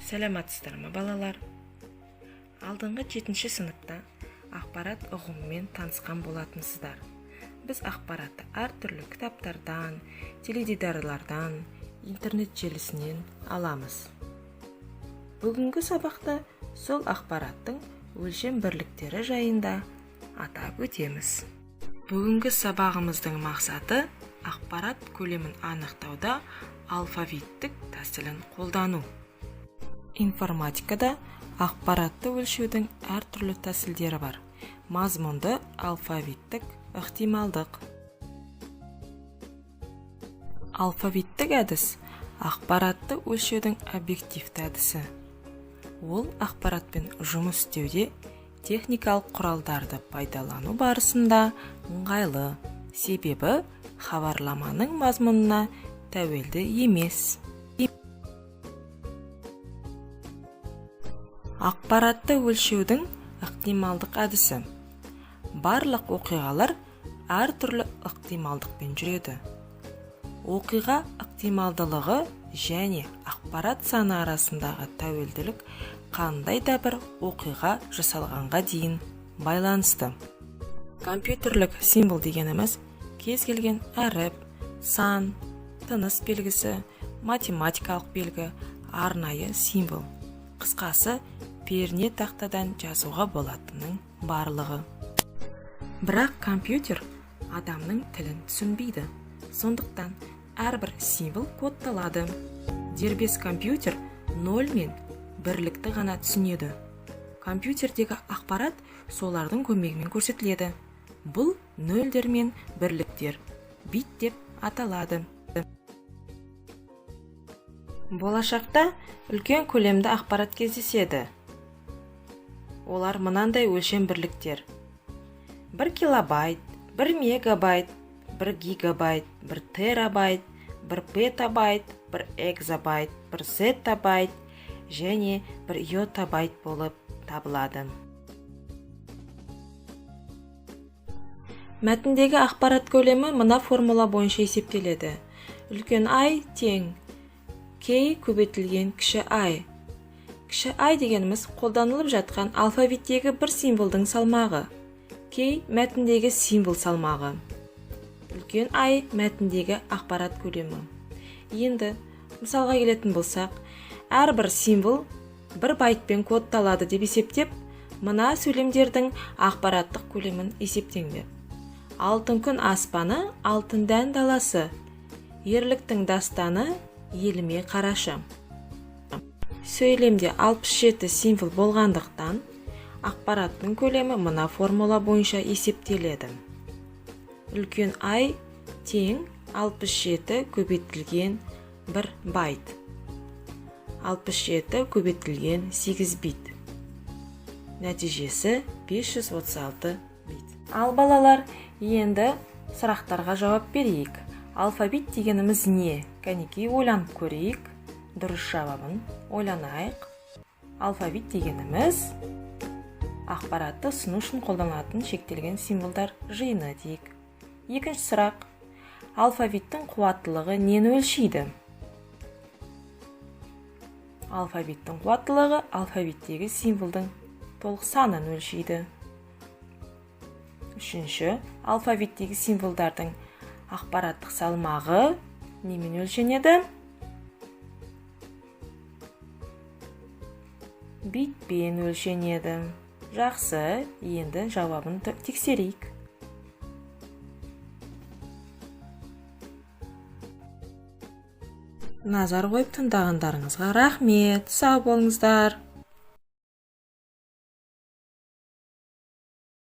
Сәлематсыздар ма балалар? Алдыңғы 7-ші сыныпта ақпарат ұғымымен танысқан болатынсыздар. Біз ақпаратты әртүрлі кітаптардан, теледидарлардан, интернет желісінен аламыз. Бүгінгі сабақта сол ақпараттың өлшем бірліктері жайында атап өтеміз. Бүгінгі сабағымыздың мақсаты ақпарат көлемін анықтауда алфавиттік тәсілін қолдану. Информатикада ақпаратты өлшеудің әртүрлі тәсілдері бар. Мазмұнды алфавиттік ықтималдық. Алфавиттік әдіс ақпаратты өлшеудің объективті әдісі. Ол ақпаратпен жұмыс істеуде техникалық құралдарды пайдалану барысында ыңғайлы, себебі хабарламаның мазмұнына тәуелді емес. Ақпаратты өлшеудің ықтималдық әдісі. Барлық оқиғалар әртүрлі ықтималдықпен жүреді. Оқиға ықтималдылығы және ақпарат саны арасындағы тәуелділік қандай да бір оқиға жасалғанға дейін байланысты. Компьютерлік символ дегеніміз кез келген әріп, сан, тыныс белгісі, математикалық белгі, арнайы символ. Қысқасы, перне тақтадан жазуға болатынның барлығы. Бірақ компьютер адамның тілін түсінбейді. Сондықтан әрбір символ кодталады. Дербес компьютер 0 мен бірлікті ғана түсінеді. Компьютердегі ақпарат солардың көмегімен көрсетіледі. Бұл нөлдер мен бірліктер, бит деп аталады. Болашақта үлкен көлемді ақпарат кездеседі. Олар мынандай өлшем бірліктер: 1 килобайт, 1 мегабайт, 1 гигабайт, 1 терабайт, 1 петабайт, 1 экзабайт, 1 зеттабайт және 1 йотабайт болып табылады. Мәтіндегі ақпарат көлемі мына формула бойынша есептеледі. Үлкен I тең K көбейтілген кіші I. Кіші I дегеніміз қолданылып жатқан алфавиттегі бір символдың салмағы. K мәтіндегі символ салмағы. Үлкен I мәтіндегі ақпарат көлемі. Енді мысалға келетін болсақ, әрбір символ 1 байтпен кодталады деп есептеп, мына сөйлемдердің ақпараттық көлемін есептеңдер. Алтын күн аспаны, алтын дән даласы. Ерліктің дастаны, еліме қарашы. Сөйлемде 67 символ болғандықтан, ақпараттың көлемі мына формула бойынша есептеледі. Үлкен I тең 67 көбейтілген 1 байт. 67 көбейтілген 8 бит. Нәтижесі 536 бит. Ал балалар, енді сұрақтарға жауап берейік. Алфавит дегеніміз не? Кәнекей ойланып көрейік. Дұрыс жауабын ойланайық. Алфавит дегеніміз ақпаратты ұсыну үшін қолданылатын шектелген символдар жиыны дейік. Екінші сұрақ. Алфавиттің қуаттылығы нені өлшейді? Алфавиттің қуаттылығы алфавиттегі символдың толық санын өлшейді. Үшінші. Алфавиттегі символдардың ақпараттық салмағы немен өлшенеді? Битпен өлшенеді. Жақсы, енді жауабын тексерейік. Назар қойып тыңдағандарыңызға рахмет. Сау болыңыздар.